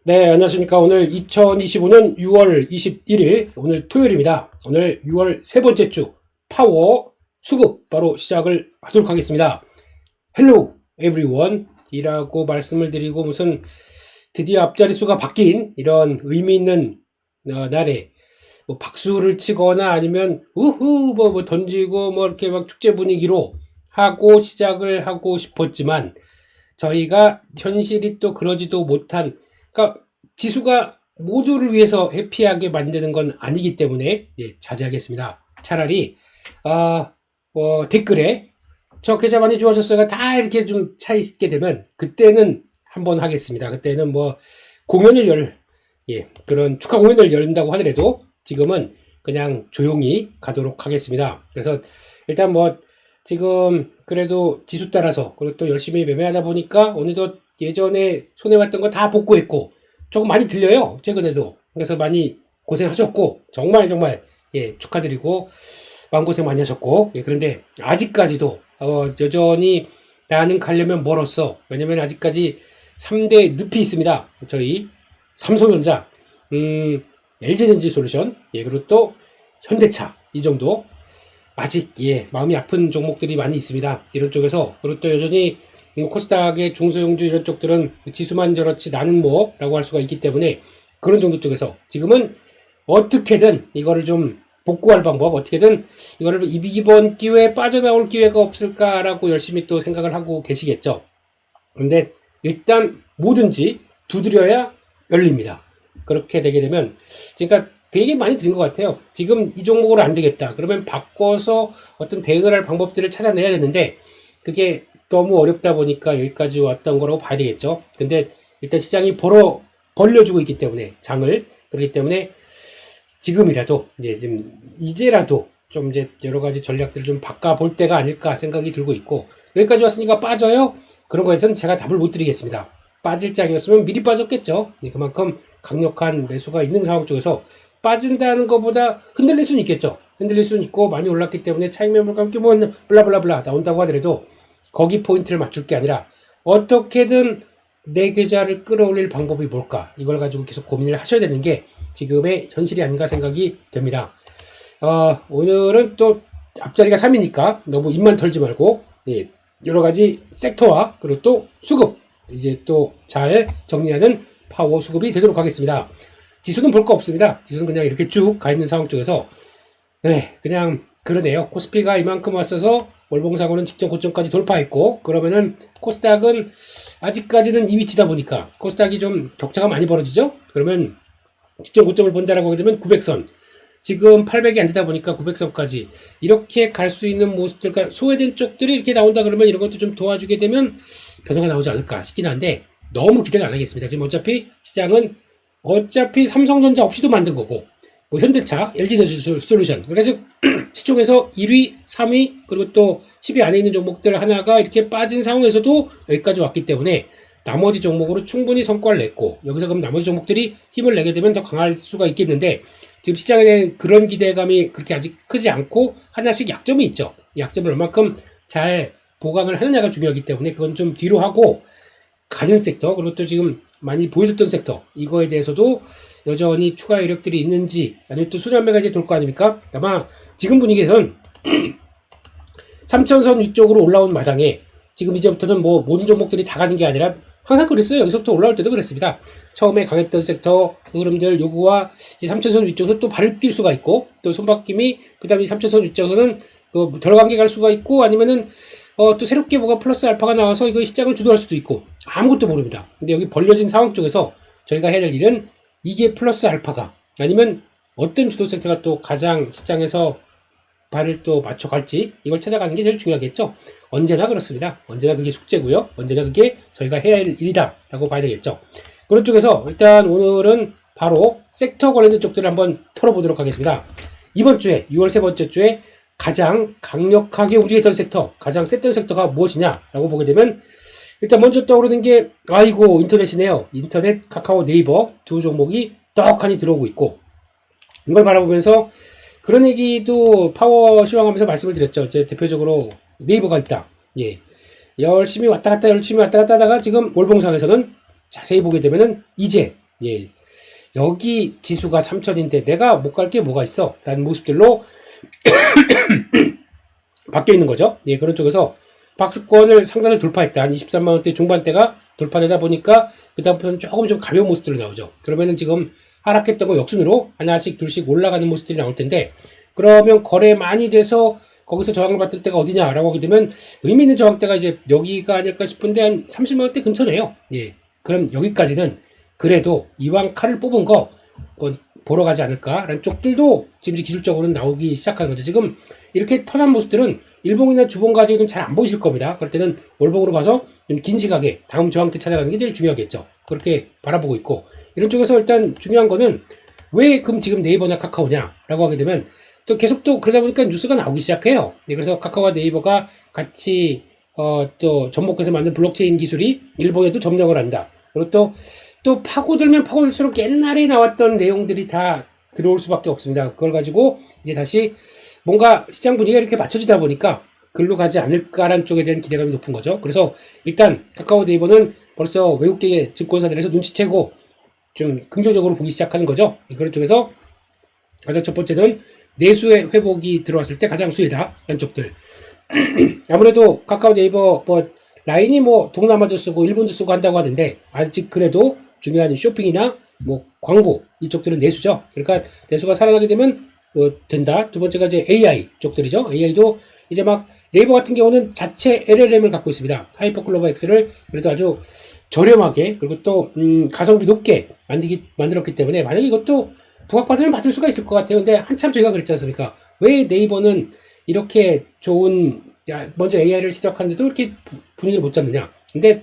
네, 안녕하십니까. 오늘 2025년 6월 21일, 오늘 토요일입니다. 오늘 6월 세 번째 주 파워 수급 바로 시작을 하도록 하겠습니다. Hello, everyone. 이라고 말씀을 드리고 무슨 드디어 앞자리 수가 바뀐 이런 의미 있는 날에 뭐 박수를 치거나 아니면 우후 뭐 던지고 뭐 이렇게 막 축제 분위기로 하고 시작을 하고 싶었지만 저희가 현실이 또 그러지도 못한, 그러니까 지수가 모두를 위해서 해피하게 만드는 건 아니기 때문에 자제하겠습니다. 차라리 댓글에 저 계좌 많이 좋아졌어요 다 이렇게 좀 차 있게 되면 그때는 한번 하겠습니다. 그때는 뭐 공연을 그런 축하 공연을 열린다고 하더라도 지금은 그냥 조용히 가도록 하겠습니다. 그래서 일단 뭐 지금 그래도 지수 따라서 그리고 또 열심히 매매하다 보니까 어느덧 예전에 손해봤던 거 다 복구했고 조금 많이 들려요. 최근에도. 그래서 많이 고생하셨고 정말 축하드리고 마음고생 많이 하셨고 그런데 아직까지도 여전히 나는 가려면 멀었어. 왜냐면 아직까지 3대 늪이 있습니다. 저희 삼성전자, LG에너지솔루션, 그리고 또 현대차 이 정도 아직 마음이 아픈 종목들이 많이 있습니다. 이런 쪽에서. 그리고 또 여전히 코스닥의 중소형주 이런 쪽들은 지수만 저렇지 나는 뭐라고 할 수가 있기 때문에 그런 정도 쪽에서 지금은 어떻게든 이거를 좀 복구할 방법, 어떻게든 이거를 이번 기회에 빠져나올 기회가 없을까라고 열심히 또 생각을 하고 계시겠죠. 근데 일단 뭐든지 두드려야 열립니다. 그렇게 되게 되면 그러니까 그 얘기 많이 드린 것 같아요. 지금 이 종목으로 안 되겠다. 그러면 바꿔서 어떤 대응을 할 방법들을 찾아내야 되는데 그게 너무 어렵다 보니까 여기까지 왔던 거라고 봐야 되겠죠. 근데 일단 시장이 벌려주고 있기 때문에 장을 그렇기 때문에 지금이라도 이제라도 좀 여러 가지 전략들을 좀 바꿔볼 때가 아닐까 생각이 들고 있고 여기까지 왔으니까 빠져요? 그런 거에서는 제가 답을 못 드리겠습니다. 빠질 장이었으면 미리 빠졌겠죠. 그만큼 강력한 매수가 있는 상황 쪽에서 빠진다는 것보다 흔들릴 수는 있겠죠. 흔들릴 수는 있고 많이 올랐기 때문에 차익 매물과 함께 뭐 블라블라블라 나온다고 하더라도 거기 포인트를 맞출 게 아니라 어떻게든 내 계좌를 끌어올릴 방법이 뭘까 이걸 가지고 계속 고민을 하셔야 되는 게 지금의 현실이 아닌가 생각이 됩니다. 오늘은 또 앞자리가 3이니까 너무 입만 털지 말고 여러 가지 섹터와 그리고 또 수급 이제 또 잘 정리하는 파워 수급이 되도록 하겠습니다. 지수는 볼 거 없습니다. 지수는 그냥 이렇게 쭉 가 있는 상황 쪽에서 그냥 그러네요. 코스피가 이만큼 왔어서 월봉상으로는 직전 고점까지 돌파했고 그러면은 코스닥은 아직까지는 이 위치다 보니까 코스닥이 좀 격차가 많이 벌어지죠. 그러면 직전 고점을 본다라고 하게 되면 900선 지금 800이 안 되다 보니까 900선까지 이렇게 갈 수 있는 모습들, 그러니까 소외된 쪽들이 이렇게 나온다 그러면 이런 것도 좀 도와주게 되면 변화가 나오지 않을까 싶긴 한데 너무 기대가 안 하겠습니다. 지금 어차피 시장은 삼성전자 없이도 만든 거고 뭐 현대차, LG에너지솔루션 그래서 시총에서 1위, 3위 그리고 또 10위 안에 있는 종목들 하나가 이렇게 빠진 상황에서도 여기까지 왔기 때문에 나머지 종목으로 충분히 성과를 냈고 여기서 그럼 나머지 종목들이 힘을 내게 되면 더 강할 수가 있겠는데 지금 시장에 대한 그런 기대감이 그렇게 아직 크지 않고 하나씩 약점이 있죠. 약점을 얼만큼 잘 보강을 하느냐가 중요하기 때문에 그건 좀 뒤로 하고 가는 섹터 그리고 또 지금 많이 보여줬던 섹터 이거에 대해서도 여전히 추가 여력들이 있는지 아니면 또 수렴매가 이제 돌 거 아닙니까? 아마 지금 분위기에선 3천선 위쪽으로 올라온 마당에 지금 이제부터는 뭐 모든 종목들이 다 가는 게 아니라 항상 그랬어요. 여기서부터 올라올 때도 그랬습니다. 처음에 강했던 섹터 흐름들 요구와 3천선 위쪽에서 또 발을 뛸 수가 있고 또 손바뀜이 그 다음에 3천선 위쪽에서는 덜 관계 갈 수가 있고 아니면은 또 새롭게 뭐가 플러스 알파가 나와서 이거 시장을 주도할 수도 있고 아무것도 모릅니다. 근데 여기 벌려진 상황 쪽에서 저희가 해야 될 일은 이게 플러스 알파가 아니면 어떤 주도 섹터가 또 가장 시장에서 발을 또 맞춰갈지 이걸 찾아가는 게 제일 중요하겠죠. 언제나 그렇습니다. 언제나 그게 숙제고요. 언제나 그게 저희가 해야 할 일이다 라고 봐야 되겠죠. 그런 쪽에서 일단 오늘은 바로 섹터 관련된 쪽들을 한번 털어보도록 하겠습니다. 이번 주에 6월 세 번째 주에 가장 강력하게 움직였던 섹터, 가장 셌던 섹터가 무엇이냐라고 보게 되면 일단 먼저 떠오르는 게 인터넷이네요. 인터넷, 카카오, 네이버 두 종목이 떡하니 들어오고 있고 이걸 바라보면서 그런 얘기도 파워 시황하면서 말씀을 드렸죠. 제 대표적으로 네이버가 있다. 열심히 왔다 갔다 하다가 지금 월봉상에서는 자세히 보게 되면은 이제 예, 여기 지수가 3000인데 내가 못 갈 게 뭐가 있어? 라는 모습들로 바뀌어 있는 거죠. 예, 그런 쪽에서 박스권을 상단을 돌파했다. 한 23만원대 중반대가 돌파되다 보니까 그다음부터는 조금 좀 가벼운 모습들이 나오죠. 그러면은 지금 하락했던 거 역순으로 하나씩 둘씩 올라가는 모습들이 나올 텐데, 그러면 거래 많이 돼서 거기서 저항을 받을 때가 어디냐라고 하게 되면 의미 있는 저항대가 이제 여기가 아닐까 싶은데 한 30만원대 근처네요. 예, 그럼 여기까지는 그래도 이왕 칼을 뽑은 거 보러 가지 않을까라는 쪽들도 지금 기술적으로는 나오기 시작하는 거죠. 지금 이렇게 턴한 모습들은 일봉이나 주봉 가지고는 잘 안 보이실 겁니다. 그럴 때는 월봉으로 봐서 좀 긴 시각에 다음 저항대 찾아가는 게 제일 중요하겠죠. 그렇게 바라보고 있고, 이런 쪽에서 일단 중요한 거는 왜 그럼 지금 네이버나 카카오냐라고 하게 되면 또 계속 또 그러다 보니까 뉴스가 나오기 시작해요. 네, 그래서 카카오와 네이버가 같이 또 접목해서 만든 블록체인 기술이 일본에도 점령을 한다. 그리고 또 파고들면 파고들수록 옛날에 나왔던 내용들이 다 들어올 수밖에 없습니다. 그걸 가지고 이제 다시 뭔가 시장 분위기가 이렇게 맞춰지다 보니까 글로 가지 않을까라는 쪽에 대한 기대감이 높은 거죠. 그래서 일단 카카오 네이버는 벌써 외국계 증권사들에서 눈치채고 좀 긍정적으로 보기 시작하는 거죠. 그런 쪽에서 가장 첫 번째는 내수의 회복이 들어왔을 때 가장 수혜다. 이런 쪽들. 아무래도 카카오 네이버 라인이 동남아도 쓰고 일본도 쓰고 한다고 하던데, 아직 그래도 중요한 쇼핑이나 광고 이쪽들은 내수죠. 그러니까 내수가 살아나게 되면 된다. 두 번째가 이제 AI 쪽들이죠. AI도 이제 막 네이버 같은 경우는 자체 LLM을 갖고 있습니다. 하이퍼클로버 X를 그래도 아주 저렴하게, 그리고 또 가성비 높게 만들었기 때문에 만약에 이것도 부각받으면 받을 수가 있을 것 같아요. 근데 한참 저희가 그랬지 않습니까? 왜 네이버는 이렇게 좋은, 먼저 AI를 시작하는데도 이렇게 분위기를 못 잡느냐? 근데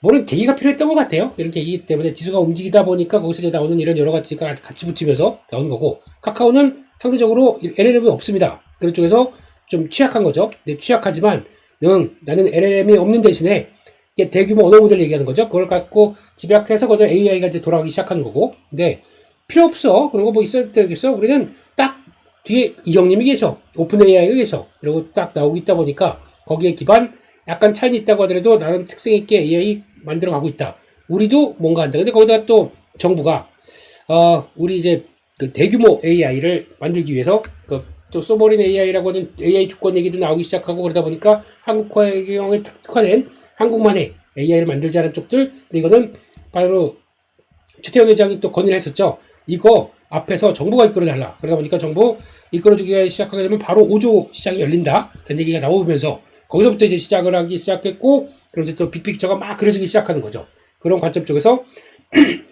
뭐는 계기가 필요했던 것 같아요. 이런 계기이기 때문에 지수가 움직이다 보니까 거기서 이제 나오는 이런 여러 가지가 같이 붙이면서 나오는 거고, 카카오는 상대적으로 LLM이 없습니다. 그런 쪽에서 좀 취약한 거죠. 근데 취약하지만 나는 LLM이 없는 대신에 이게 대규모 언어 모델 얘기하는 거죠. 그걸 갖고 집약해서 거기서 AI가 이제 돌아가기 시작하는 거고, 근데 필요 없어. 그런 거 있어야 되겠어. 우리는 딱 뒤에 이경님이 계셔. 오픈 AI가 계셔. 그리고 딱 나오고 있다 보니까 거기에 기반 약간 차이는 있다고 하더라도 나름 특색 있게 AI 만들어 가고 있다. 우리도 뭔가 한다. 근데 거기다 또 정부가 우리 이제 그 대규모 AI를 만들기 위해서 또 소버린 AI라고 하는 AI 주권 얘기도 나오기 시작하고, 그러다 보니까 한국화에 특화된 한국만의 AI를 만들자는 쪽들. 근데 이거는 바로 최태원 회장이 또 건의를 했었죠. 이거 앞에서 정부가 이끌어달라. 그러다 보니까 정부 이끌어주기 시작하게 되면 바로 5조 시장이 열린다. 그런 얘기가 나오면서 거기서부터 이제 시작을 하기 시작했고, 그래서 또 빅픽처가 막 그려지기 시작하는 거죠. 그런 관점 쪽에서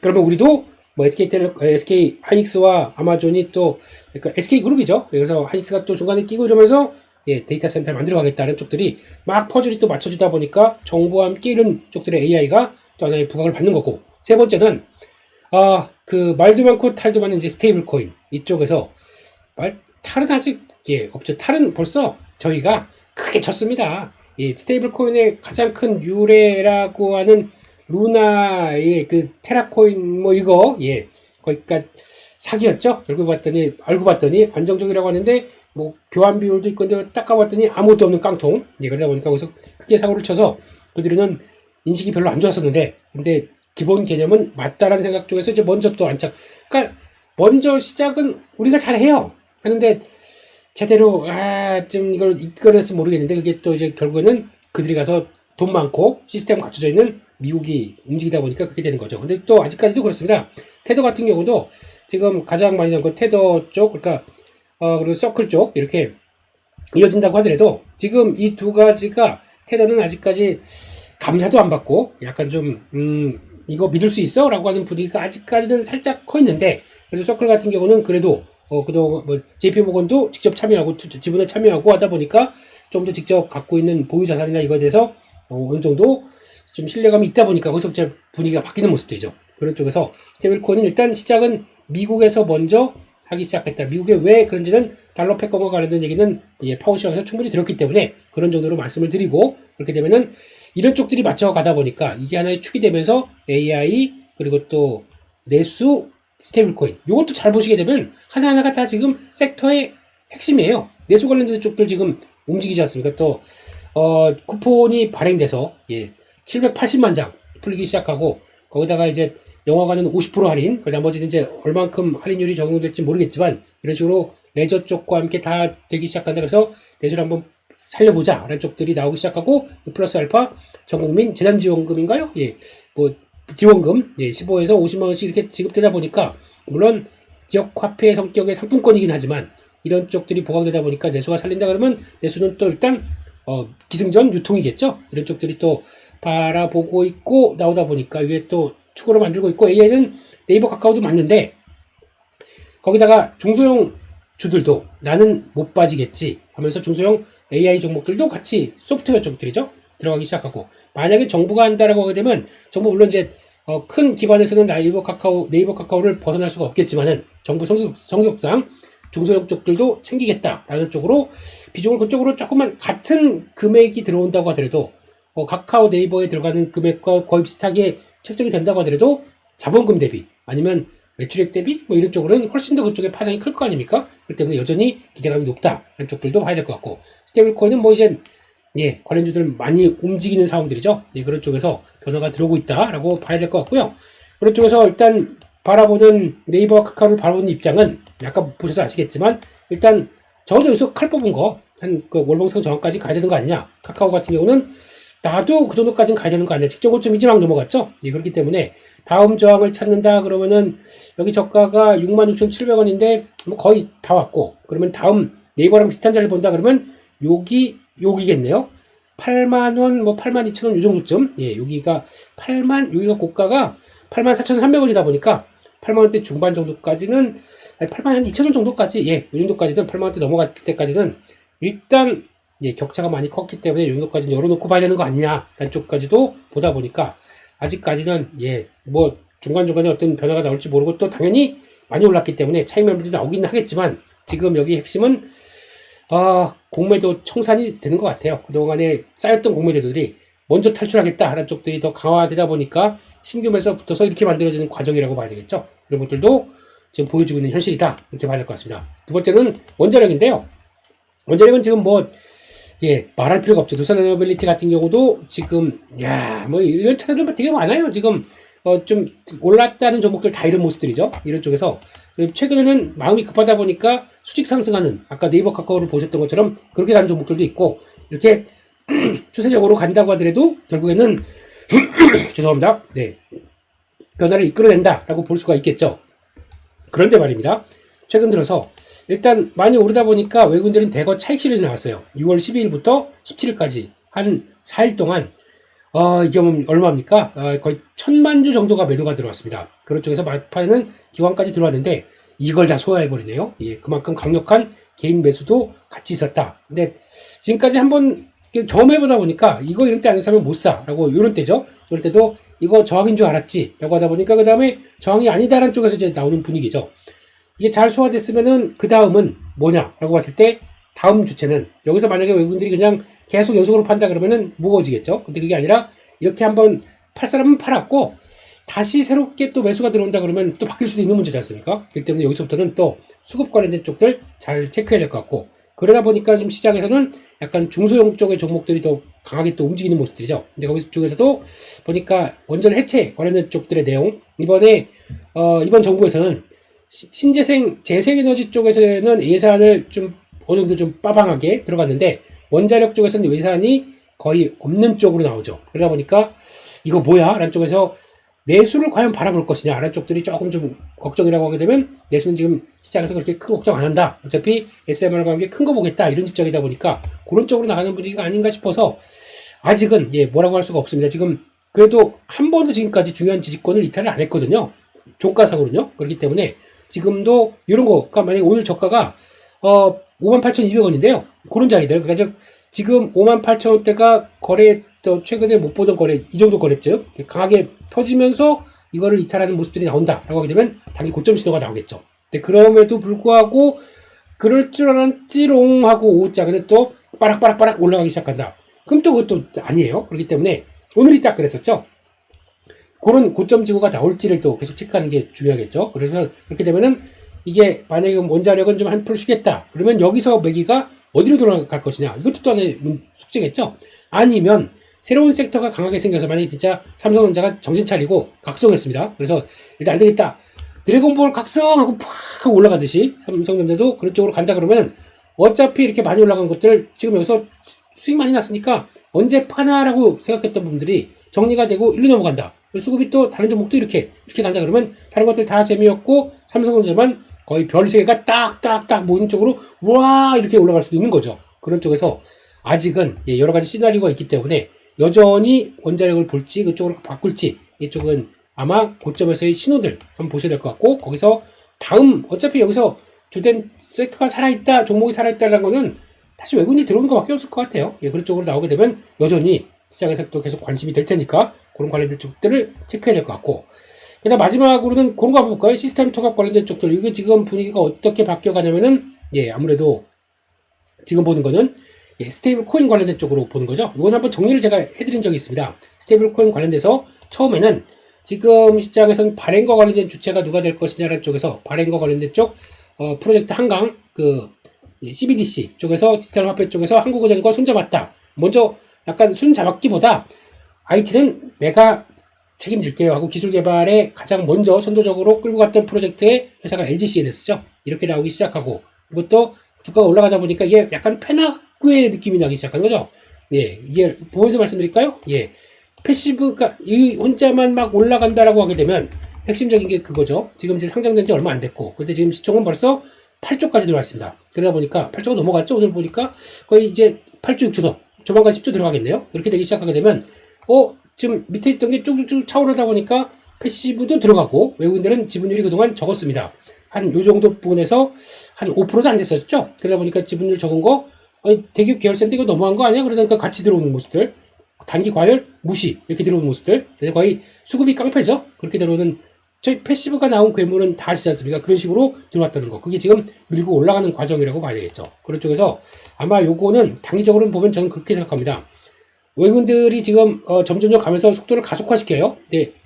그러면 우리도 SK 하이닉스와 아마존이 또 그러니까 SK 그룹이죠. 그래서 하이닉스가 또 중간에 끼고 이러면서 데이터 센터를 만들어 가겠다는 쪽들이 막 퍼즐이 또 맞춰지다 보니까 정부와 함께 이런 쪽들의 AI가 또 하나의 부각을 받는 거고, 세 번째는 그 말도 많고 탈도 많은 이제 스테이블 코인 이쪽에서 탈은 아직 없죠. 탈은 벌써 저희가 크게 졌습니다. 이 스테이블 코인의 가장 큰 유래라고 하는 루나의 그 테라코인 이거 거기가 사기였죠. 알고 봤더니 안정적이라고 하는데 교환 비율도 있고, 근데 딱 가봤더니 아무것도 없는 깡통. 그러다 보니까 거기서 크게 사고를 쳐서 그들은 인식이 별로 안 좋았었는데, 근데 기본 개념은 맞다라는 생각 쪽에서 이제 먼저 또 안착. 그러니까 먼저 시작은 우리가 잘해요. 하는데 제대로 좀 이걸 이끌어내서 모르겠는데, 그게 또 이제 결국에는 그들이 가서 돈 많고 시스템 갖춰져 있는 미국이 움직이다 보니까 그렇게 되는 거죠. 근데 또 아직까지도 그렇습니다. 테더 같은 경우도 지금 가장 많이 나온 건 테더 쪽, 그러니까 그리고 서클 쪽 이렇게 이어진다고 하더라도 지금 이 두 가지가 테더는 아직까지 감사도 안 받고 약간 좀 이거 믿을 수 있어? 라고 하는 분위기가 아직까지는 살짝 커 있는데, 그래서 서클 같은 경우는 그래도 그동안 JP모건도 직접 참여하고 지분에 참여하고 하다 보니까 좀 더 직접 갖고 있는 보유 자산이나 이거에 대해서 어느 정도 좀 신뢰감이 있다 보니까 거기서부터 분위기가 바뀌는 모습들이죠. 그런 쪽에서 스테이블코인은 일단 시작은 미국에서 먼저 하기 시작했다. 미국에 왜 그런지는 달러 패권과 관련된 얘기는 파워시장에서 충분히 들었기 때문에 그런 정도로 말씀을 드리고, 그렇게 되면은 이런 쪽들이 맞춰가다 보니까 이게 하나의 축이 되면서 AI 그리고 또 내수 스테이블코인 이것도 잘 보시게 되면 하나하나가 다 지금 섹터의 핵심이에요. 내수 관련된 쪽들 지금 움직이지 않습니까? 또 쿠폰이 발행돼서 780만 장 풀리기 시작하고, 거기다가 이제 영화관은 50% 할인, 그 나머지는 이제 얼만큼 할인율이 적용될지 모르겠지만 이런 식으로 레저 쪽과 함께 다 되기 시작한다. 그래서 내수를 한번 살려보자 라는 쪽들이 나오기 시작하고 플러스 알파 전국민 재난지원금인가요? 예, 뭐 지원금 15에서 50만 원씩 이렇게 지급되다 보니까 물론 지역 화폐 성격의 상품권이긴 하지만 이런 쪽들이 보강되다 보니까 내수가 살린다 그러면 내수는 또 일단 기승전 유통이겠죠. 이런 쪽들이 또 바라보고 있고 나오다 보니까 이게 또 축으로 만들고 있고 AI는 네이버 카카오도 맞는데 거기다가 중소형 주들도 나는 못 빠지겠지 하면서 중소형 AI 종목들도 같이 소프트웨어 쪽들이죠. 들어가기 시작하고 만약에 정부가 한다라고 하게 되면 정부 물론 이제 큰 기반에서는 네이버 카카오를 벗어날 수가 없겠지만은 정부 성격상 중소형 쪽들도 챙기겠다라는 쪽으로 비중을 그쪽으로 조금만 같은 금액이 들어온다고 하더라도 카카오 네이버에 들어가는 금액과 거의 비슷하게 책정이 된다고 하더라도 자본금 대비 아니면 매출액 대비 뭐 이런 쪽으로는 훨씬 더 그쪽에 파장이 클 거 아닙니까? 그렇기 때문에 여전히 기대감이 높다라는 쪽들도 봐야 될 것 같고 스테이블코인은 뭐 이제 관련주들 많이 움직이는 상황들이죠. 그런 쪽에서 변화가 들어오고 있다라고 봐야 될 것 같고요. 그런 쪽에서 일단 바라보는 네이버와 카카오를 바라보는 입장은 아까 보셔서 아시겠지만 일단 적어도 여기서 칼 뽑은 거 한 그 월봉상 저항까지 가야 되는 거 아니냐. 카카오 같은 경우는 나도 그 정도까지는 가야 되는 거 아니야. 직전 고점 이지막 넘어갔죠. 그렇기 때문에 다음 저항을 찾는다 그러면은 여기 저가가 66,700원인데 뭐 거의 다 왔고 그러면 다음 네이버랑 비슷한 자리를 본다 그러면 여기겠네요. 8만원, 뭐 82,000원 이 정도쯤. 여기가 여기가 고가가 84,300원이다 보니까 8만원대 중반 정도까지는 82,000원 정도까지 이 정도까지는 8만원대 넘어갈 때까지는 일단 격차가 많이 컸기 때문에 이 정도까지는 열어놓고 봐야 되는 거 아니냐라는 쪽까지도 보다 보니까 아직까지는 뭐 중간중간에 어떤 변화가 나올지 모르고 또 당연히 많이 올랐기 때문에 차익 매물도 나오긴 하겠지만 지금 여기 핵심은 공매도 청산이 되는 것 같아요. 그동안에 쌓였던 공매도들이 먼저 탈출하겠다라는 쪽들이 더 강화되다 보니까 신규 매수가 붙어서 이렇게 만들어지는 과정이라고 봐야 되겠죠. 이런 것들도 지금 보여주고 있는 현실이다. 이렇게 봐야 될 것 같습니다. 두 번째는 원자력인데요. 원자력은 지금 말할 필요가 없죠. 두산에너빌리티 같은 경우도 지금, 뭐 이런 차트들 되게 많아요. 지금, 좀 올랐다는 종목들 다 이런 모습들이죠. 이런 쪽에서. 최근에는 마음이 급하다 보니까 수직 상승하는, 아까 네이버 카카오를 보셨던 것처럼 그렇게 가는 종목들도 있고, 이렇게 추세적으로 간다고 하더라도 결국에는, 죄송합니다. 변화를 이끌어낸다라고 볼 수가 있겠죠. 그런데 말입니다. 최근 들어서 일단 많이 오르다 보니까 외국인들은 대거 차익 실현이 나왔어요. 6월 12일부터 17일까지 한 4일 동안 이게 얼마입니까? 거의 1,000만 주 정도가 매도가 들어왔습니다. 그런 쪽에서 막판에는 기관까지 들어왔는데 이걸 다 소화해버리네요. 그만큼 강력한 개인 매수도 같이 있었다. 근데 지금까지 한번 경험해보다 보니까 이거 이럴 때 안 사면 못 사라고 이런 때죠. 이럴 때도 이거 저항인 줄 알았지 라고 하다 보니까 그 다음에 저항이 아니다라는 쪽에서 이제 나오는 분위기죠. 이게 잘 소화됐으면은 그 다음은 뭐냐라고 봤을 때 다음 주체는 여기서 만약에 외국인들이 그냥 계속 연속으로 판다 그러면은 무거워지겠죠. 근데 그게 아니라 이렇게 한번 팔 사람은 팔았고 다시 새롭게 또 매수가 들어온다 그러면 또 바뀔 수도 있는 문제지 않습니까? 그렇기 때문에 여기서부터는 또 수급 관련된 쪽들 잘 체크해야 될 것 같고 그러다 보니까 좀 시장에서는 약간 중소형 쪽의 종목들이 더 강하게 또 움직이는 모습들이죠. 근데 거기서 쪽에서도 보니까 원전 해체 관련된 쪽들의 내용 이번 정부에서는 신재생 재생에너지 쪽에서는 예산을 좀 어느 정도 좀 빠방하게 들어갔는데 원자력 쪽에서는 예산이 거의 없는 쪽으로 나오죠. 그러다 보니까 이거 뭐야? 라는 쪽에서 내수를 과연 바라볼 것이냐? 라는 쪽들이 조금 좀 걱정이라고 하게 되면 내수는 지금 시장에서 그렇게 큰 걱정 안 한다. 어차피 SMR과 함께 큰 거 보겠다. 이런 입장이다 보니까 그런 쪽으로 나가는 분위기가 아닌가 싶어서 아직은 뭐라고 할 수가 없습니다. 지금 그래도 한 번도 지금까지 중요한 지지권을 이탈을 안 했거든요. 종가상으로는요. 그렇기 때문에 지금도 이런 거, 그러니까 만약에 오늘 저가가 58,200원인데요. 그런 자리들. 그러니까 지금 58,000원대가 최근에 못 보던 거래, 이 정도 거래쯤 강하게 터지면서 이거를 이탈하는 모습들이 나온다라고 하게 되면 당연히 고점 신호가 나오겠죠. 근데 그럼에도 불구하고 그럴 줄 알았지롱 하고 오후장에는 또 빠락빠락 올라가기 시작한다. 그럼 또 그것도 아니에요. 그렇기 때문에 오늘이 딱 그랬었죠. 그런 고점 지구가 나올지를 또 계속 체크하는 게 중요하겠죠. 그래서 그렇게 되면은 이게 만약에 원자력은 좀 한풀 쉬겠다. 그러면 여기서 매기가 어디로 돌아갈 것이냐. 이것도 또 하나의 숙제겠죠. 아니면 새로운 섹터가 강하게 생겨서 만약에 진짜 삼성전자가 정신 차리고 각성했습니다. 그래서 일단 안 되겠다. 드래곤볼 각성하고 팍 하고 올라가듯이 삼성전자도 그런 쪽으로 간다 그러면 어차피 이렇게 많이 올라간 것들 지금 여기서 수익 많이 났으니까 언제 파나라고 생각했던 분들이 정리가 되고 일로 넘어간다. 수급이 또 다른 종목도 이렇게 간다 그러면 다른 것들 다 재미없고 삼성전자만 거의 별 3개가 딱딱딱 모인 쪽으로 와 이렇게 올라갈 수도 있는 거죠. 그런 쪽에서 아직은 여러 가지 시나리오가 있기 때문에 여전히 원자력을 볼지 그쪽으로 바꿀지 이쪽은 아마 고점에서의 신호들 한번 보셔야 될 것 같고 거기서 다음 어차피 여기서 주된 섹터가 살아있다 종목이 살아있다는 거는 다시 외국인이 들어오는 것밖에 없을 것 같아요. 그런 쪽으로 나오게 되면 여전히 시장에서 또 계속 관심이 될 테니까 그런 관련된 쪽들을 체크해야 될 것 같고 그다음 마지막으로는 그런 거 한번 볼까요? 시스템 통합 관련된 쪽들 이게 지금 분위기가 어떻게 바뀌어가냐면은 아무래도 지금 보는 거는 스테이블 코인 관련된 쪽으로 보는 거죠. 이건 한번 정리를 제가 해드린 적이 있습니다. 스테이블 코인 관련돼서 처음에는 지금 시장에서는 발행과 관련된 주체가 누가 될 것이냐라는 쪽에서 발행과 관련된 쪽 프로젝트 한강 CBDC 쪽에서 디지털 화폐 쪽에서 한국은행과 손잡았다. 먼저 약간 손잡았기보다 IT는 내가 책임질게요 하고 기술 개발에 가장 먼저 선도적으로 끌고 갔던 프로젝트의 회사가 LGCNS죠. 이렇게 나오기 시작하고 이것도 주가가 올라가다 보니까 이게 약간 페나구의 느낌이 나기 시작한 거죠. 이게 보면서 말씀드릴까요? 패시브가 이 혼자만 막 올라간다라고 하게 되면 핵심적인 게 그거죠. 지금 이제 상장된 지 얼마 안 됐고 근데 지금 시총은 벌써 8조까지 들어와 있습니다. 그러다 보니까 8조가 넘어갔죠. 오늘 보니까 거의 이제 8조 6조 더 조만간 10조 들어가겠네요. 이렇게 되기 시작하게 되면 지금 밑에 있던 게 쭉쭉쭉 차오르다 보니까 패시브도 들어가고 외국인들은 지분율이 그동안 적었습니다. 한 요 정도 부분에서 한 5%도 안 됐었죠. 그러다 보니까 지분율 적은 거 대기업 계열사인데 이거 너무한 거 아니야? 그러다니까 같이 들어오는 모습들 단기 과열 무시 이렇게 들어오는 모습들 거의 수급이 깡패죠. 그렇게 들어오는 저희 패시브가 나온 괴물은 다 아시지 않습니까? 그런 식으로 들어왔다는 거 그게 지금 밀고 올라가는 과정이라고 봐야 되겠죠. 그런 쪽에서 아마 요거는 단기적으로는 보면 저는 그렇게 생각합니다. 외국인들이 지금 점점 가면서 속도를 가속화시켜요.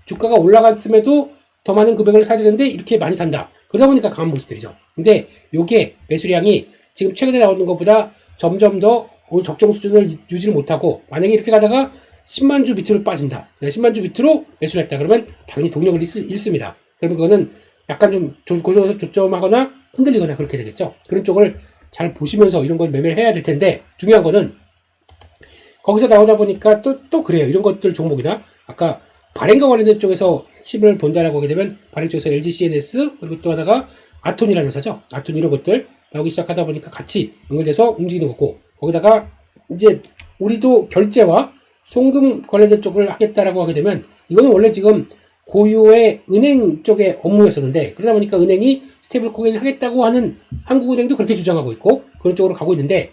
주가가 올라갔음에도 더 많은 금액을 사야 되는데 이렇게 많이 산다. 그러다 보니까 강한 모습들이죠. 근데 요게 매수량이 지금 최근에 나오는 것보다 점점 더 적정 수준을 유지를 못하고 만약에 이렇게 가다가 10만 주 밑으로 빠진다. 10만 주 밑으로 매수를 했다. 그러면 당연히 동력을 잃습니다. 그러면 그거는 약간 좀 고정해서 조점하거나 흔들리거나 그렇게 되겠죠. 그런 쪽을 잘 보시면서 이런 걸 매매를 해야 될 텐데 중요한 거는 거기서 나오다 보니까 또 그래요. 이런 것들 종목이나 아까 발행과 관련된 쪽에서 핵심을 본다라고 하게 되면 발행 쪽에서 LGCNS 그리고 또 하나가 아톤이라는 회사죠. 아톤 이런 것들 나오기 시작하다 보니까 같이 연결돼서 움직이는 거고 거기다가 이제 우리도 결제와 송금 관련된 쪽을 하겠다라고 하게 되면 이거는 원래 지금 고유의 은행 쪽의 업무였었는데 그러다 보니까 은행이 스테이블 코인 하겠다고 하는 한국은행도 그렇게 주장하고 있고 그런 쪽으로 가고 있는데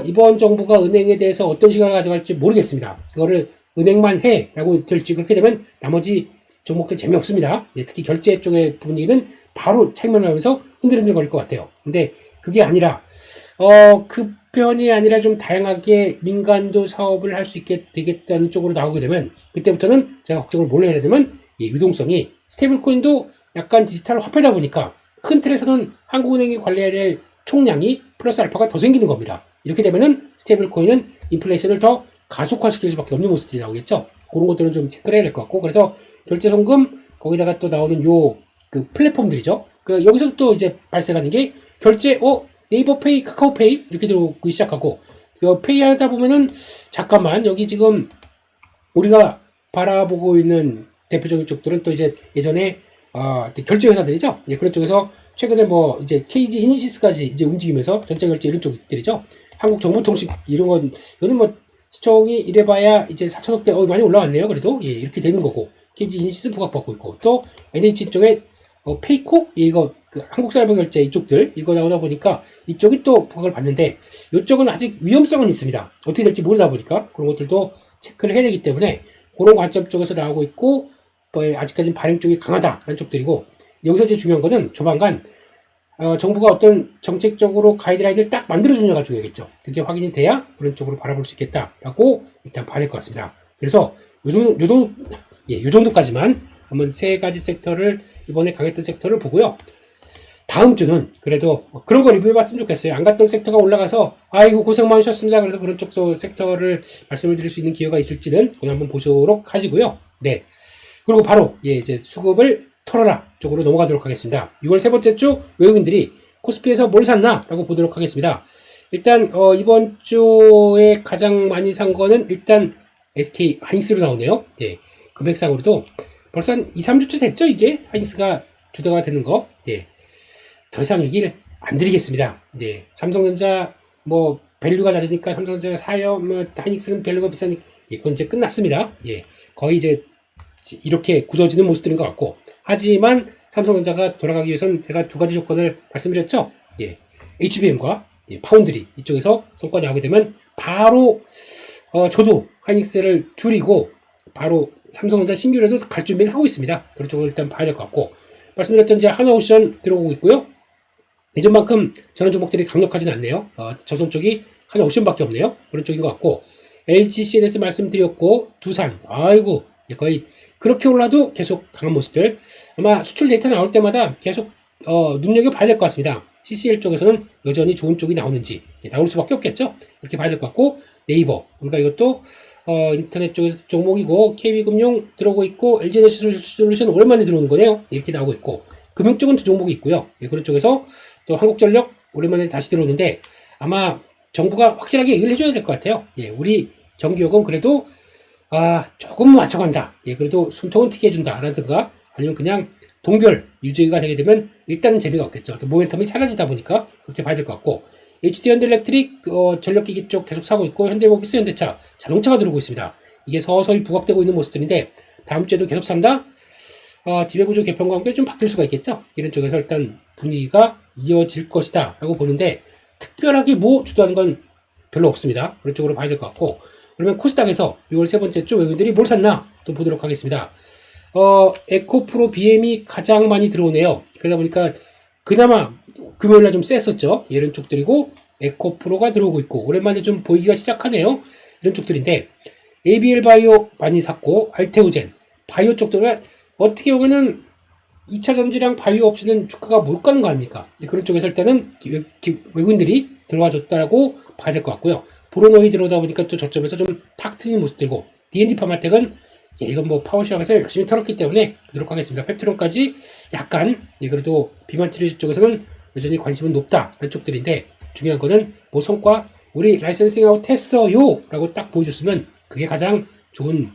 이번 정부가 은행에 대해서 어떤 시각을 가져갈지 모르겠습니다. 그거를 은행만 해 라고 될지 그렇게 되면 나머지 종목들 재미없습니다. 특히 결제 쪽의 분위기는 바로 책망하면서 흔들흔들 거릴 것 같아요. 근데 그게 아니라 그 편이 아니라 좀 다양하게 민간도 사업을 할 수 있게 되겠다는 쪽으로 나오게 되면 그때부터는 제가 걱정을 뭘 해야 되면 유동성이 스테이블 코인도 약간 디지털 화폐다 보니까 큰 틀에서는 한국은행이 관리해야 될 총량이 플러스 알파가 더 생기는 겁니다. 이렇게 되면은 스테이블 코인은 인플레이션을 더 가속화시킬 수밖에 없는 모습들이 나오겠죠. 그런 것들은 좀 체크를 해야 될 것 같고 그래서 결제 송금 거기다가 또 나오는 그 플랫폼들이죠. 여기서 또 이제 발생하는 게 결제 네이버 페이, 카카오 페이 이렇게 들어오기 시작하고 페이 하다 보면은 잠깐만 여기 지금 우리가 바라보고 있는 대표적인 쪽들은 또 이제 예전에 결제 회사들이죠. 그런 쪽에서 최근에 이제 KG 인시스까지 이제 움직이면서 전자 결제 이런 쪽들이죠. 한국정보통신 이런 이거는 시총이 이래봐야 이제 4천억대 많이 올라왔네요. 그래도 이렇게 되는 거고 KG 인시스 부각받고 있고 또 NH 쪽에 페이코 이거 한국사회보결제 이쪽들 이거 나오다 보니까 이쪽이 또 부각을 받는데 이쪽은 아직 위험성은 있습니다. 어떻게 될지 모르다 보니까 그런 것들도 체크를 해야 되기 때문에 그런 관점 쪽에서 나오고 있고 아직까지는 발행 쪽이 강하다라는 쪽들이고 여기서 이제 중요한 거는 조만간 정부가 어떤 정책적으로 가이드라인을 딱 만들어주냐가 중요하겠죠. 그게 확인이 돼야 그런 쪽으로 바라볼 수 있겠다라고 일단 봐야 될 것 같습니다. 그래서 요 정도까지만 한번 세 가지 섹터를 이번에 강했던 섹터를 보고요. 다음 주는 그래도 그런 거 리뷰해봤으면 좋겠어요. 안 갔던 섹터가 올라가서 아이고 고생 많으셨습니다. 그래서 그런 쪽 섹터를 말씀을 드릴 수 있는 기회가 있을지는 오늘 한번 보도록 하시고요. 네. 그리고 바로 이제 수급을 털어라 쪽으로 넘어가도록 하겠습니다. 6월 세 번째 주 외국인들이 코스피에서 뭘 샀나라고 보도록 하겠습니다. 일단 이번 주에 가장 많이 산 거는 일단 SK 하이닉스로 나오네요. 네. 금액상으로도 벌써 한 2, 3주째 됐죠, 이게? 하이닉스가 주도가 되는 거. 네. 더 이상 얘기를 안 드리겠습니다. 네. 삼성전자, 밸류가 다르니까 삼성전자가 사요, 하이닉스는 밸류가 비싸니까, 이건 이제 끝났습니다. 예. 거의 이제 이렇게 굳어지는 모습들인 것 같고. 하지만 삼성전자가 돌아가기 위해서는 제가 두 가지 조건을 말씀드렸죠. 예. HBM과 파운드리 이쪽에서 성과가 나오게 되면 바로, 저도 하이닉스를 줄이고, 바로 삼성전자 신규로도 갈 준비를 하고 있습니다. 그런 쪽을 일단 봐야 될 것 같고, 말씀드렸던 이제 하나오션 들어오고 있고요. 예전만큼 저런 종목들이 강력하진 않네요. 저손 쪽이 하나오션밖에 없네요. 그런 쪽인 것 같고, LG CNS 말씀드렸고, 두산, 아이고, 거의 그렇게 올라도 계속 강한 모습들. 아마 수출 데이터 나올 때마다 계속 눈여겨봐야 될 것 같습니다. CCL 쪽에서는 여전히 좋은 쪽이 나오는지 나올 수밖에 없겠죠. 이렇게 봐야 될 것 같고, 네이버, 그러니까 이것도 인터넷 쪽 종목이고, KB금융 들어오고 있고, LG에너지솔루션 오랜만에 들어오는 거네요. 이렇게 나오고 있고, 금융 쪽은 두 종목이 있고요. 그런 쪽에서 또 한국전력 오랜만에 다시 들어오는데, 아마 정부가 확실하게 얘기를 해줘야 될 것 같아요. 예, 우리 전기요금 그래도 조금 맞춰간다. 예, 그래도 숨통은 튀게 해준다. 라든가, 아니면 그냥 동결 유지가 되게 되면 일단은 재미가 없겠죠. 모멘텀이 사라지다 보니까 그렇게 봐야 될 것 같고, HD 현대일렉트릭 전력기기 쪽 계속 사고 있고, 현대모비스, 현대차, 자동차가 들어오고 있습니다. 이게 서서히 부각되고 있는 모습들인데, 다음 주에도 계속 산다? 지배구조 개편과 함께 좀 바뀔 수가 있겠죠. 이런 쪽에서 일단 분위기가 이어질 것이다 라고 보는데, 특별하게 주도하는 건 별로 없습니다. 그런 쪽으로 봐야 될 것 같고, 그러면 코스닥에서 6월 세 번째 주 외국인들이 뭘 샀나 또 보도록 하겠습니다. 에코프로 BM이 가장 많이 들어오네요. 그러다 보니까 그나마 금요일날 좀 셌었죠. 이런 쪽들이고, 에코프로가 들어오고 있고, 오랜만에 좀 보이기가 시작하네요. 이런 쪽들인데, ABL 바이오 많이 샀고, 알테오젠, 바이오 쪽들은 어떻게 보면은 2차 전지랑 바이오 없이는 주가가 못 가는 거 아닙니까? 그런 쪽에서 일단은 외국인들이 들어와 줬다라고 봐야 될 것 같고요. 보로노이 들어오다 보니까 또 저점에서 좀 탁 트인 모습들고, D&D 파마텍은 이건 파워시장에서 열심히 털었기 때문에 그도록 하겠습니다. 펩트론까지 약간, 그래도 비만트리 쪽에서는 여전히 관심은 높다. 그런 쪽들인데, 중요한 거는 성과, 우리 라이센싱 아웃 했어요! 라고 딱 보여줬으면 그게 가장 좋은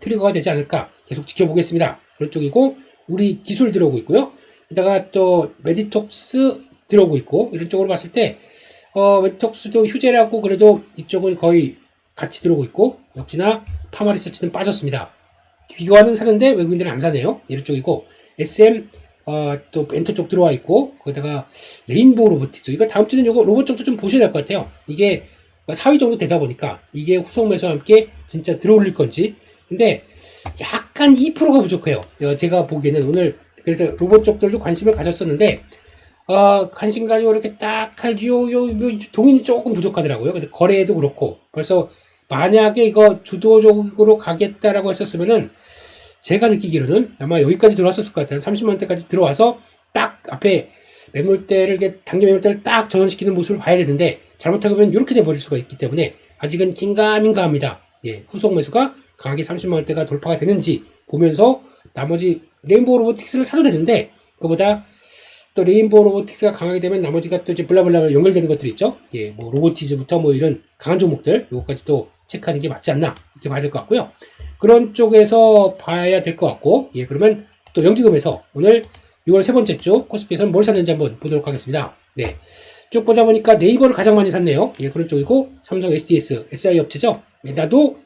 트리거가 되지 않을까. 계속 지켜보겠습니다. 그런 쪽이고, 우리 기술 들어오고 있고요. 게다가 또 메디톡스 들어오고 있고, 이런 쪽으로 봤을 때, 메디톡스도 휴재라고 그래도 이쪽은 거의 같이 들어오고 있고, 역시나 파마리서치는 빠졌습니다. 기관은 사는데 외국인들은 안 사네요. 이런 쪽이고, SM 또 벤터 쪽 들어와 있고, 거기다가 레인보우 로보틱스, 이거 다음 주는 이거 로봇 쪽도 좀 보셔야 될 것 같아요. 이게 4위 정도 되다 보니까 이게 후속 매수와 함께 진짜 들어올릴 건지. 근데 약간 2%가 부족해요. 제가 보기에는 오늘 그래서 로봇 쪽들도 관심을 가졌었는데, 관심 가지고 이렇게 딱 할 동인이 조금 부족하더라고요. 근데 거래도 그렇고, 벌써 만약에 이거 주도적으로 가겠다라고 했었으면은, 제가 느끼기로는 아마 여기까지 들어왔었을 것 같아요. 30만원대까지 들어와서 딱 앞에 매물대를, 단기 매물대를 딱 전환시키는 모습을 봐야 되는데, 잘못하면 이렇게 돼버릴 수가 있기 때문에, 아직은 긴가민가 합니다. 예, 후속 매수가 강하게 30만원대가 돌파가 되는지 보면서, 나머지 레인보우 로보틱스를 사도 되는데, 그거보다 또 레인보우 로보틱스가 강하게 되면 나머지가 또 이제 블라블라 연결되는 것들이 있죠. 예, 로보티즈부터 이런 강한 종목들, 요거까지 또 체크하는 게 맞지 않나, 이렇게 봐야 될 것 같고요. 그런 쪽에서 봐야 될 것 같고, 예, 그러면 또 연기금에서 오늘 6월 세 번째 주 코스피에서는 뭘 샀는지 한번 보도록 하겠습니다. 네. 쭉 보다 보니까 네이버를 가장 많이 샀네요. 예, 그런 쪽이고, 삼성 SDS, SI 업체죠. 예, 나도,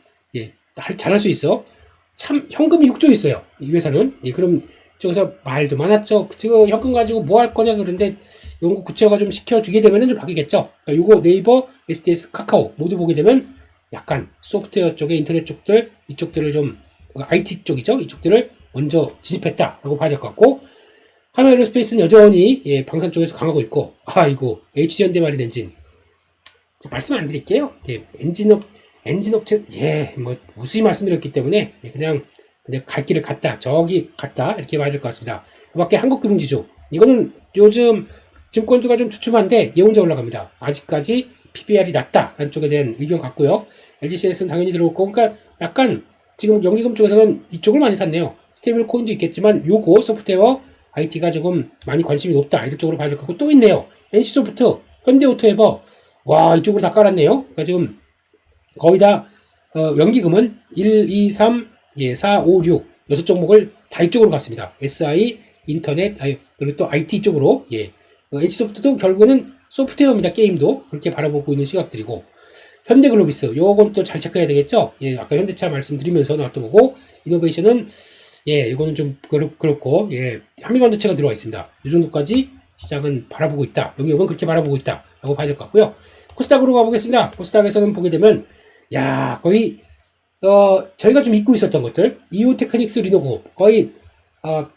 잘할 수 있어. 참, 현금이 6조 있어요. 이 회사는. 예, 그럼, 쪽에서 말도 많았죠. 그 현금 가지고 뭐 할 거냐, 그런데, 이런 거 구체화가 좀 시켜주게 되면 좀 바뀌겠죠. 그러니까 요거 네이버, SDS, 카카오 모두 보게 되면, 약간 소프트웨어 쪽에 인터넷 쪽들, 이쪽들을 좀, IT 쪽이죠. 이쪽들을 먼저 진입했다라고 봐야 될 것 같고, 하나에어스페이스는 여전히, 방산 쪽에서 강하고 있고, 이거, HD현대 마린 엔진. 말씀 안 드릴게요. 엔진 업체, 무수히 말씀드렸기 때문에, 그냥 갈 길을 갔다, 저기 갔다, 이렇게 봐야 될 것 같습니다. 그 밖에 한국금융지주, 이거는 요즘 증권주가 좀 주춤한데 얘 혼자 올라갑니다. 아직까지 PBR이 낮다 라는 쪽에 대한 의견 같고요. LGCNS는 당연히 들어올 거고, 그러니까 약간 지금 연기금 쪽에서는 이쪽을 많이 샀네요. 스테이블 코인도 있겠지만 요거 소프트웨어 IT가 조금 많이 관심이 높다 이런 쪽으로 봐야 될 것 같고, 또 있네요. NC소프트, 현대오토에버, 와 이쪽으로 다 깔았네요. 그러니까 지금 거의 다 연기금은 1, 2, 3, 4, 5, 6 6종목을 다 이쪽으로 갔습니다. SI, 인터넷, 그리고 또 IT 쪽으로. NC소프트도 결국은 소프트웨어입니다. 게임도 그렇게 바라보고 있는 시각들이고, 현대글로비스 요건 또 잘 체크해야 되겠죠. 아까 현대차 말씀드리면서 나왔던 거고, 이노베이션은 이거는 좀 그렇고, 한미반도체가 들어와 있습니다. 이 정도까지 시장은 바라보고 있다. 영역은 그렇게 바라보고 있다 라고 봐야 될 것 같고요. 코스닥으로 가보겠습니다. 코스닥에서는 보게 되면 거의 저희가 좀 잊고 있었던 것들, 이오테크닉스, 리노고 거의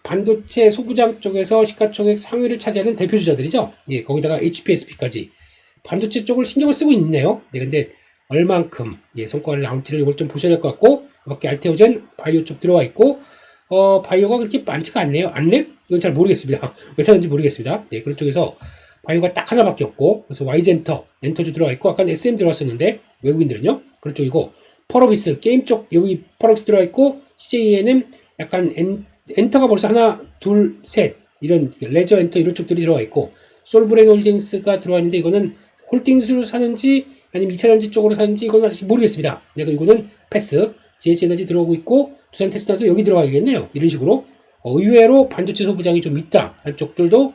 반도체 소부장 쪽에서 시가총액 상위를 차지하는 대표주자들이죠. 거기다가 HPSP까지 반도체 쪽을 신경을 쓰고 있네요. 근데 얼만큼 성과를 나올지를 이걸 좀 보셔야 될 것 같고, 밖에 알테오젠 바이오 쪽 들어와 있고, 바이오가 그렇게 많지가 않네요. 안랩? 이건 잘 모르겠습니다. 왜 사는지 모르겠습니다. 그런 쪽에서 바이오가 딱 하나밖에 없고, 그래서 YG엔터, 엔터주 들어와 있고, 아까 SM 들어왔었는데 외국인들은요 그런 쪽이고, 펄어비스 게임 쪽 여기 펄어비스 들어와 있고, CJENM 약간 엔터가 벌써 하나, 둘, 셋 이런 레저 엔터 이런 쪽들이 들어와 있고, 솔브레인 홀딩스가 들어와 있는데 이거는 홀딩스로 사는지 아니면 2차전지 쪽으로 사는지 이건 아직 모르겠습니다. 이거는 패스. GH에너지 들어오고 있고, 두산 테스라도 여기 들어가야겠네요. 이런 식으로 의외로 반도체 소부장이 좀 있다 한쪽들도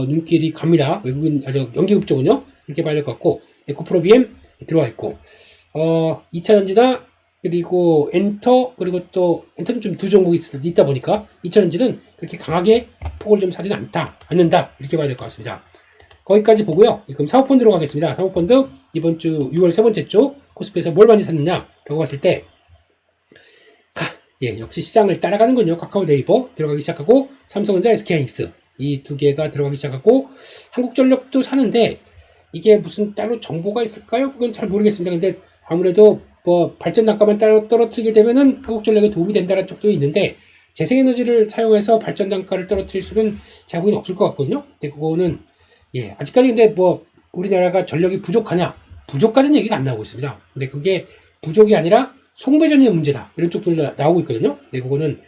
눈길이 갑니다. 외국인 연기급 쪽은요 이렇게 봐야 될 것 같고, 에코프로비엠 들어와 있고, 2차전지나 그리고 엔터, 그리고 또 엔터는 좀 두 종목이 있다 보니까 2차전지는 그렇게 강하게 폭을 좀 사지는 않는다 이렇게 봐야 될 것 같습니다. 거기까지 보고요. 그럼 사모펀드로 가겠습니다. 사모펀드 이번 주 6월 세 번째 주 코스피에서 뭘 많이 샀느냐 라고 봤을 때, 역시 시장을 따라가는군요. 카카오 네이버 들어가기 시작하고, 삼성전자, SK하이닉스 이 두 개가 들어가기 시작하고, 한국전력도 사는데 이게 무슨 따로 정보가 있을까요? 그건 잘 모르겠습니다. 근데 아무래도 뭐 발전 단가만 따로 떨어뜨리게 되면은 한국전력에 도움이 된다는 쪽도 있는데, 재생에너지를 사용해서 발전 단가를 떨어뜨릴 수는 제가 보기엔 없을 것 같거든요. 근데 그거는 아직까지 근데 뭐 우리나라가 전력이 부족까지는 얘기가 안 나오고 있습니다. 근데 그게 부족이 아니라 송배전의 문제다 이런 쪽도 나오고 있거든요. 그거는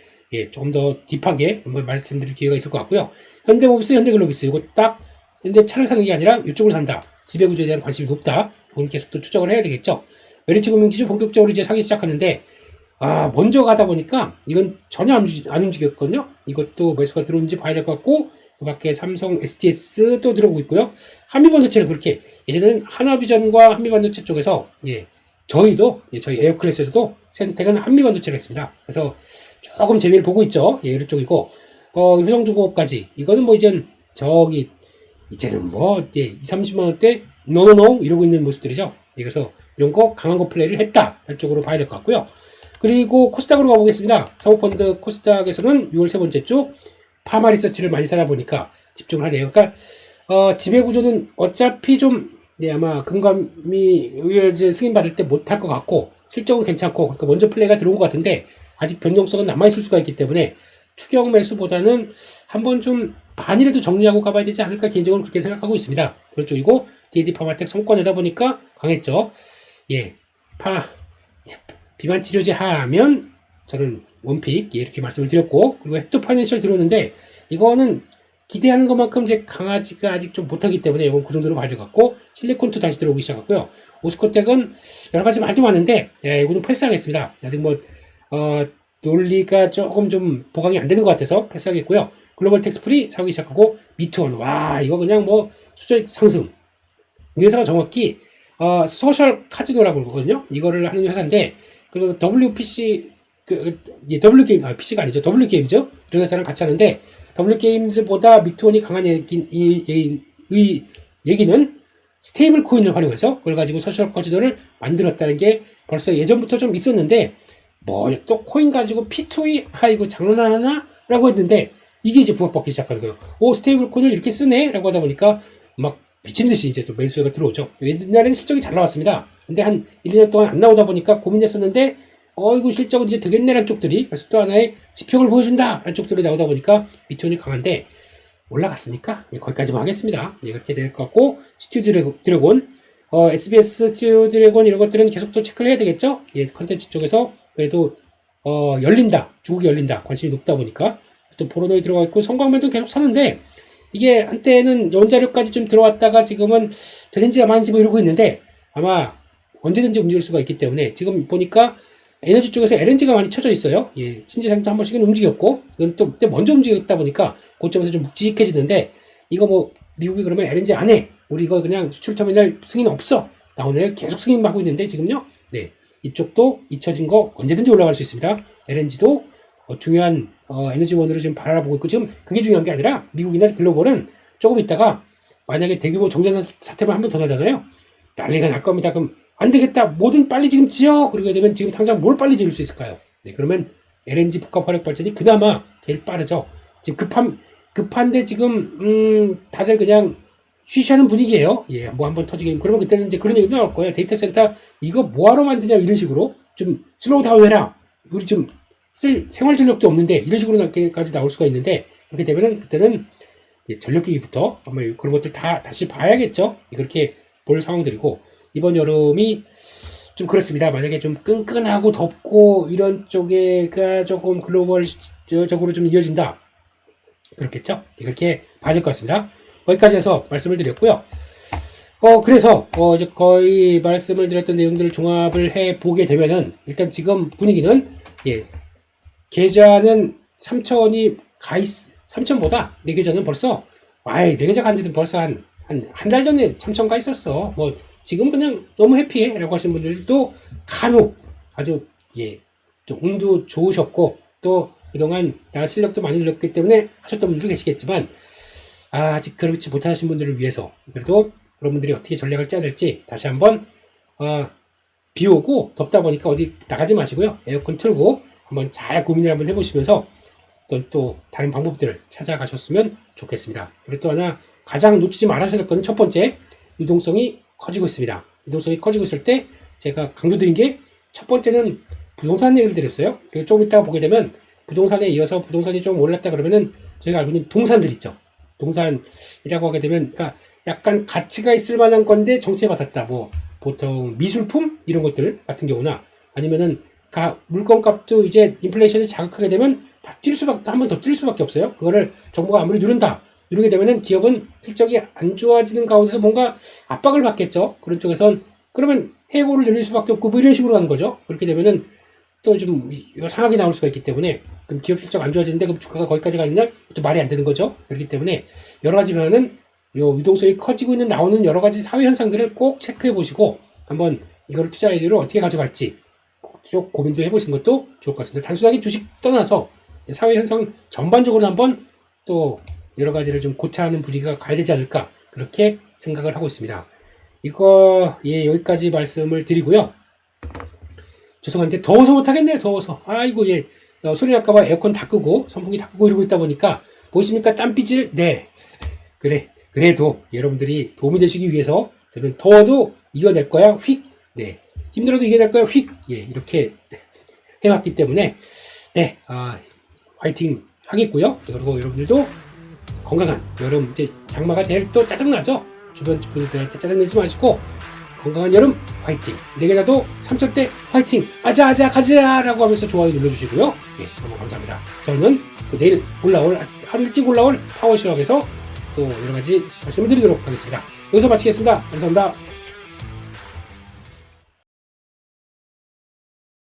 조금 더 딥하게 한번 말씀드릴 기회가 있을 것 같고요. 현대모비스, 현대글로비스 이거 딱 근데 차를 사는 게 아니라 이쪽을 산다. 지배구조에 대한 관심이 높다. 이걸 계속 또 추적을 해야 되겠죠. 메리츠금융지주 본격적으로 이제 사기 시작하는데, 먼저 가다 보니까 이건 전혀 안 움직였거든요. 이것도 매수가 들어오는지 봐야 될 것 같고, 그 밖에 삼성, STS 또 들어오고 있고요. 한미반도체는 그렇게 예전에는 하나비전과 한미반도체 쪽에서 저희도 저희 에어클래스에서도 선택은 한미반도체를 했습니다. 그래서 조금 재미를 보고 있죠. 이런 쪽이고, 효성중공업까지 이거는 뭐 이제는 이제는 뭐 2, 30만 원대 노노노 이러고 있는 모습들이죠. 그래서 이런 거 강한 거 플레이를 했다 할 쪽으로 봐야 될 것 같고요. 그리고 코스닥으로 가보겠습니다. 사모펀드 코스닥에서는 6월 세 번째 주 파마 리서치를 많이 살아보니까 집중을 하네요. 그러니까 지배구조는 어차피 좀 아마 금감위 의회 승인 받을 때 못할 것 같고, 실적은 괜찮고, 그러니까 먼저 플레이가 들어온 것 같은데 아직 변동성은 남아있을 수가 있기 때문에 추격 매수보다는 한번 좀 반이라도 정리하고 가봐야 되지 않을까 개인적으로 그렇게 생각하고 있습니다. 그런 쪽이고, DAD 파마텍 성과내다 보니까 강했죠. 비만 치료제 하면 저는 원픽 이렇게 말씀을 드렸고, 그리고 헥토 파이낸셜 들어오는데 이거는 기대하는 것만큼 이제 강하지가 아직 좀 못하기 때문에 이건 그 정도로 봐야 될 것 같고, 실리콘도 다시 들어오기 시작했고요. 오스코텍은 여러 가지 말도 많은데 이거는 패스하겠습니다. 아직 논리가 조금 좀 보강이 안 되는 것 같아서 패스하겠고요. 글로벌 텍스프리 사기 시작하고, 미투원 이거 그냥 수적 상승. 이 회사가 정확히 소셜 카지노라고 그러거든요. 이거를 하는 회사인데, 그리고 WPC W게임, PC가 아니죠. W게임즈 이런 회사랑 같이 하는데, W게임즈보다 미투원이 강한 얘기는 스테이블 코인을 활용해서 그걸 가지고 소셜 카지노를 만들었다는 게 벌써 예전부터 좀 있었는데, 또 코인 가지고 P2E 이거 장난하나? 라고 했는데 이게 이제 부각받기 시작하는 거예요. 스테이블 코인을 이렇게 쓰네? 라고 하다 보니까 막 미친듯이 이제 또 매수가 들어오죠. 옛날에는 실적이 잘 나왔습니다. 근데 한 1, 2년 동안 안 나오다 보니까 고민했었는데, 이거 실적은 이제 되겠네라는 쪽들이, 그래서 또 하나의 지표를 보여준다 라는 쪽들이 나오다 보니까 미투원이 강한데, 올라갔으니까 예, 거기까지만 하겠습니다. 예, 그렇게 될 것 같고 스튜디오 드래곤, SBS 스튜디오 드래곤 이런 것들은 계속 또 체크를 해야 되겠죠. 예, 컨텐츠 쪽에서 그래도 열린다, 중국이 열린다, 관심이 높다 보니까 또 포로노에 들어가 있고 성광면도 계속 사는데 이게 한때는 원자력까지 좀 들어왔다가 지금은 되는지 아닌지 뭐 이러고 있는데 아마 언제든지 움직일 수가 있기 때문에 지금 보니까 에너지 쪽에서 LNG가 많이 쳐져 있어요. 예, 신재생도 한 번씩은 움직였고, 이건 또 그때 먼저 움직였다 보니까 고점에서 좀 묵직해지는데, 이거 뭐, 미국이 그러면 LNG 안 해. 우리 이거 그냥 수출 터미널 승인 없어. 나오네요. 계속 승인하고 있는데, 지금요. 네. 이쪽도 잊혀진 거 언제든지 올라갈 수 있습니다. LNG도 중요한 에너지원으로 지금 바라보고 있고, 지금 그게 중요한 게 아니라, 미국이나 글로벌은 조금 있다가, 만약에 대규모 정전 사태만 한 번 더 나잖아요. 난리가 날 겁니다. 그럼 안 되겠다. 뭐든 빨리 지금 지어. 그러게 되면 지금 당장 뭘 빨리 지을 수 있을까요? 네, 그러면 LNG 복합화력 발전이 그나마 제일 빠르죠. 지금 급한데 지금 다들 그냥 쉬쉬하는 분위기예요. 예, 뭐 한번 터지게. 그러면 그때는 이제 그런 얘기도 나올 거예요. 데이터 센터 이거 뭐하러 만드냐 이런 식으로 좀 슬로우 다운 해라. 우리 좀 쓸 생활 전력도 없는데 이런 식으로까지 나올 수가 있는데 그렇게 되면은 그때는 전력기기부터 아마 그런 것들 다 다시 봐야겠죠. 그렇게 볼 상황들이고. 이번 여름이 좀 그렇습니다. 만약에 좀 끈끈하고 덥고 이런 쪽에가 조금 글로벌적으로 좀 이어진다. 그렇겠죠? 그렇게 봐질 것 같습니다. 거기까지 해서 말씀을 드렸고요. 그래서 이제 거의 말씀을 드렸던 내용들을 종합을 해 보게 되면은 일단 지금 분위기는 계좌는 3천이 가 있, 3천보다 내 계좌는 벌써 내 계좌 간 지는 벌써 한 달 전에 3천 가 있었어. 뭐 지금 그냥 너무 해피해 라고 하시는 분들도 간혹 아주 좀 운도 좋으셨고 또 그동안 나 실력도 많이 늘었기 때문에 하셨던 분들도 계시겠지만 아직 그렇지 못하신 분들을 위해서 그래도 그런 분들이 어떻게 전략을 짜야 될지 다시 한번 비 오고 덥다 보니까 어디 나가지 마시고요. 에어컨 틀고 한번 잘 고민을 한번 해보시면서 또 다른 방법들을 찾아가셨으면 좋겠습니다. 그리고 또 하나 가장 놓치지 말아야 될 건 첫 번째 유동성이 커지고 있습니다. 유동성이 커지고 있을 때 제가 강조드린 게 첫 번째는 부동산 얘기를 드렸어요. 그리고 조금 이따가 보게 되면 부동산에 이어서 부동산이 좀 올랐다 그러면은 저희가 알고 있는 동산들 있죠. 동산이라고 하게 되면 그러니까 약간 가치가 있을 만한 건데 정체에 받았다. 뭐 보통 미술품 이런 것들 같은 경우나 아니면은 물건값도 이제 인플레이션이 자극하게 되면 한 번 더 뛸 수밖에 없어요. 그거를 정부가 아무리 누르게 되면은 기업은 실적이 안 좋아지는 가운데서 뭔가 압박을 받겠죠. 그런 쪽에선 그러면 해고를 늘릴 수밖에 없고 뭐 이런 식으로 가는 거죠. 그렇게 되면은 또 좀 상하게 나올 수가 있기 때문에 그럼 기업 실적 안 좋아지는데 그럼 주가가 거기까지 가느냐? 또 말이 안 되는 거죠. 그렇기 때문에 여러 가지 면은 유동성이 커지고 있는 나오는 여러 가지 사회 현상들을 꼭 체크해 보시고 한번 이거를 투자 아이디어로 어떻게 가져갈지 쭉 고민도 해보시는 것도 좋을 것 같습니다. 단순하게 주식 떠나서 사회 현상 전반적으로 한번 또 여러 가지를 좀 고찰하는 분위기가 가야 되지 않을까 그렇게 생각을 하고 있습니다. 이거 여기까지 말씀을 드리고요. 죄송한데 더워서 못하겠네요. 더워서 아이고 소리 날까봐 에어컨 다 끄고 선풍기 다 끄고 이러고 있다 보니까 보십니까 땀삐질 그래도 여러분들이 도움이 되시기 위해서 저는 더워도 이겨낼 거야 힘들어도 이겨낼 거야 이렇게 해왔기 때문에 화이팅 하겠고요. 그리고 여러분들도 건강한 여름 이제 장마가 제일 또 짜증나죠. 주변 분들한테 짜증내지 마시고 건강한 여름 화이팅. 내 계좌도 3천대 화이팅. 아자 가자 라고 하면서 좋아요 눌러주시고요. 너무 감사합니다. 저는 또 내일 하루 일찍 올라올 파워실업에서 또 여러가지 말씀을 드리도록 하겠습니다. 여기서 마치겠습니다. 감사합니다.